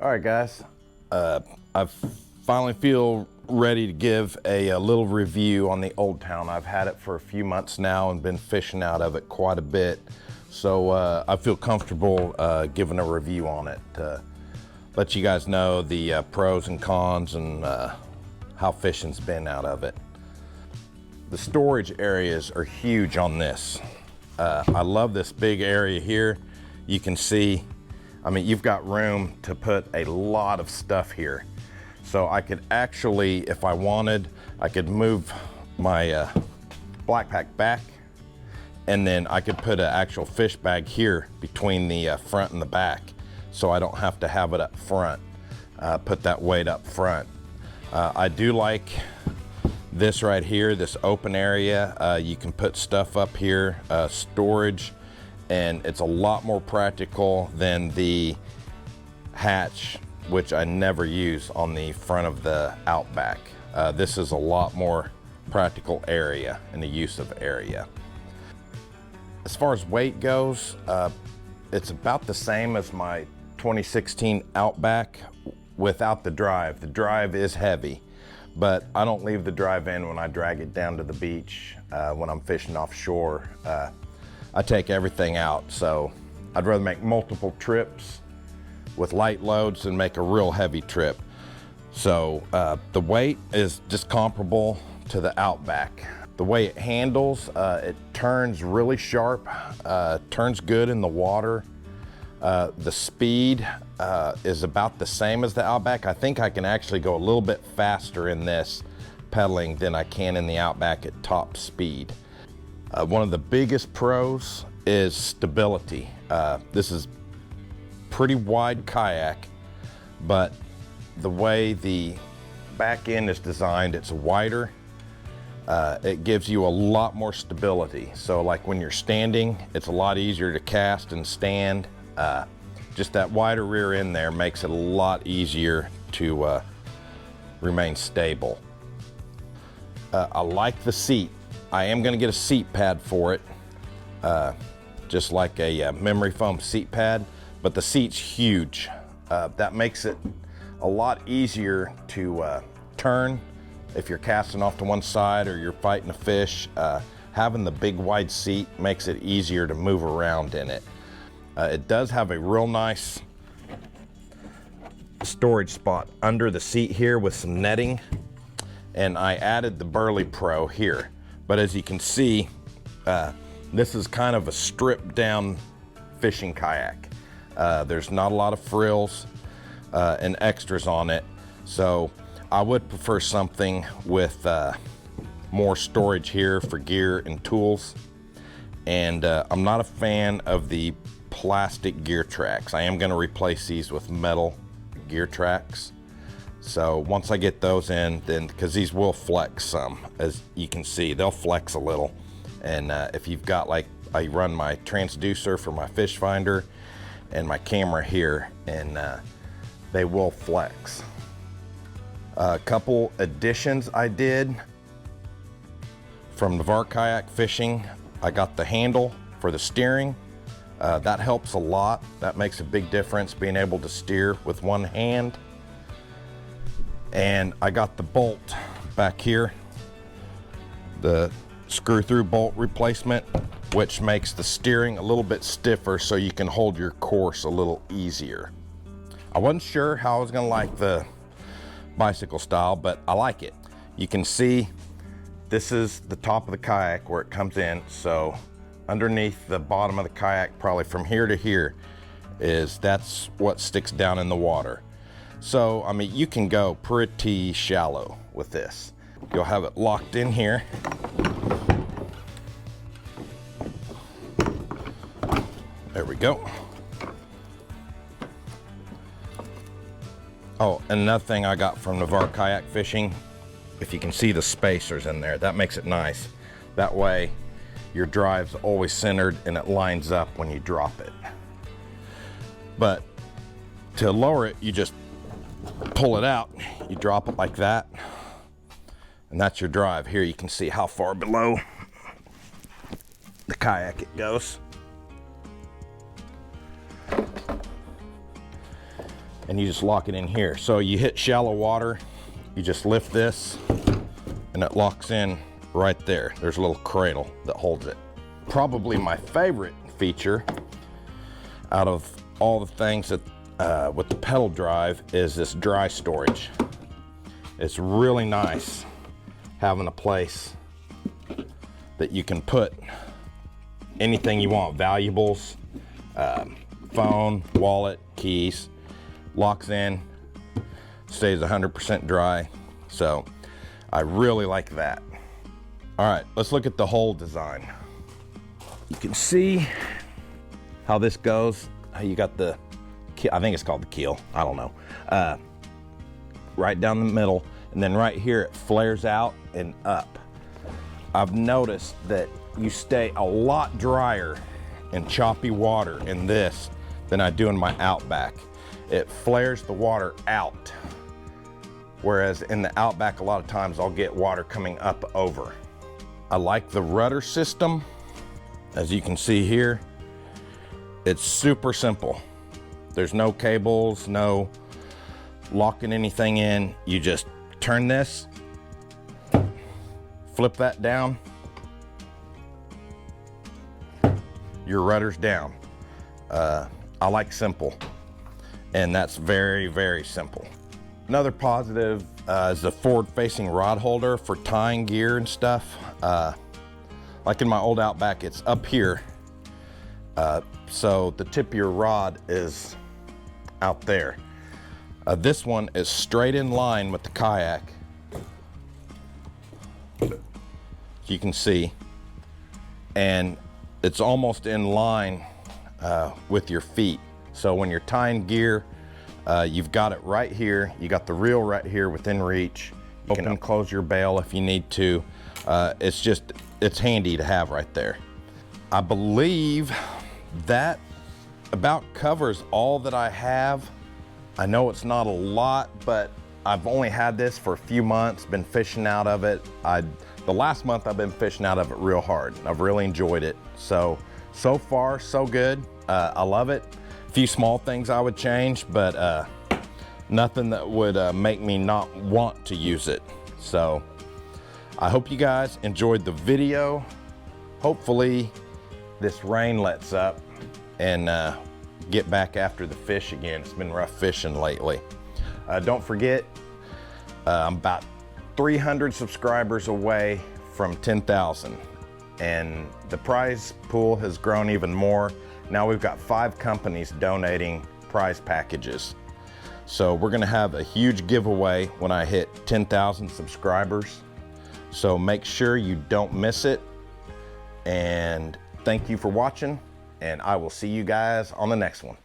All right, guys. I finally feel ready to give a little review on the Old Town. I've had it for a few months now and been fishing out of it quite a bit. So I feel comfortable giving a review on it to let you guys know the pros and cons and how fishing's been out of it. The storage areas are huge on this. I love this big area here. You can see, I mean, you've got room to put a lot of stuff here. So I could actually, if I wanted, I could move my black pack back, and then I could put an actual fish bag here between the front and the back, so I don't have to have it up front, put that weight up front. I do like this right here, this open area. You can put stuff up here, storage, and it's a lot more practical than the hatch, which I never use on the front of the Outback. This is a lot more practical area and the use of area. As far as weight goes, it's about the same as my 2016 Outback without the drive. The drive is heavy, but I don't leave the drive in when I drag it down to the beach. When I'm fishing offshore, I take everything out. So I'd rather make multiple trips with light loads than make a real heavy trip. So the weight is just comparable to the Outback. The way it handles, it turns really sharp, turns good in the water. The speed is about the same as the Outback. I think I can actually go a little bit faster in this pedaling than I can in the Outback at top speed. One of the biggest pros is stability. This is pretty wide kayak, but the way the back end is designed, it's wider. It gives you a lot more stability. So like when you're standing, it's a lot easier to cast and stand. Just that wider rear end there makes it a lot easier to remain stable. I like the seat. I am going to get a seat pad for it, just like a memory foam seat pad, but the seat's huge. That makes it a lot easier to turn if you're casting off to one side or you're fighting a fish. Having the big wide seat makes it easier to move around in it. It does have a real nice storage spot under the seat here with some netting, and I added the Burley Pro here. But as you can see, this is kind of a stripped down fishing kayak. There's not a lot of frills and extras on it. So I would prefer something with more storage here for gear and tools. And I'm not a fan of the plastic gear tracks. I am going to replace these with metal gear tracks. So once I get those in, then, because these will flex some, as you can see, they'll flex a little. And if you've got, like, I run my transducer for my fish finder and my camera here, and they will flex. A couple additions I did from Pdl Kayak Fishing. I got the handle for the steering. That helps a lot. That makes a big difference, being able to steer with one hand. And I got the bolt back here, the screw through bolt replacement, which makes the steering a little bit stiffer so you can hold your course a little easier. I wasn't sure how I was gonna like the bicycle style, but I like it. You can see this is the top of the kayak where it comes in. So underneath the bottom of the kayak, probably from here to here, that's what sticks down in the water. So, I mean, you can go pretty shallow with this. You'll have it locked in here. There we go. Oh, and another thing I got from Pdl Kayak Fishing, if you can see the spacers in there, that makes it nice. That way, your drive's always centered and it lines up when you drop it. But to lower it, you just pull it out, you drop it like that, and that's your drive. Here you can see how far below the kayak it goes. and you just lock it in here. So you hit shallow water, you just lift this and it locks in right there. There's a little cradle that holds it. Probably my favorite feature out of all the things that with the pedal drive is this dry storage. It's really nice having a place that you can put anything you want, valuables, phone, wallet, keys, locks in, stays 100% dry. So I really like that. All right, let's look at the whole design. You can see how this goes. How you got the keel, I think it's called the keel, I don't know. Right down the middle, and then right here it flares out and up. I've noticed that you stay a lot drier in choppy water in this than I do in my Outback. It flares the water out, whereas in the Outback a lot of times I'll get water coming up over. I like the rudder system. As you can see here, it's super simple. There's no cables, no locking anything in. You just turn this, flip that down, your rudder's down. I like simple, and that's very, very simple. Another positive is the forward-facing rod holder for tying gear and stuff. Like in my old Outback, it's up here. So the tip of your rod is out there. This one is straight in line with the kayak. You can see, and it's almost in line with your feet. So when you're tying gear, you've got it right here. You got the reel right here within reach. You can close your bail if you need to. It's handy to have right there. I believe that about covers all that I have. I know it's not a lot, but I've only had this for a few months, been fishing out of it. The last month I've been fishing out of it real hard. I've really enjoyed it. So far, so good. I love it. A few small things I would change, but nothing that would make me not want to use it. So I hope you guys enjoyed the video. Hopefully this rain lets up and get back after the fish again. It's been rough fishing lately. Don't forget, I'm about 300 subscribers away from 10,000, and the prize pool has grown even more. Now we've got 5 companies donating prize packages. So we're gonna have a huge giveaway when I hit 10,000 subscribers. So make sure you don't miss it. And thank you for watching, and I will see you guys on the next one.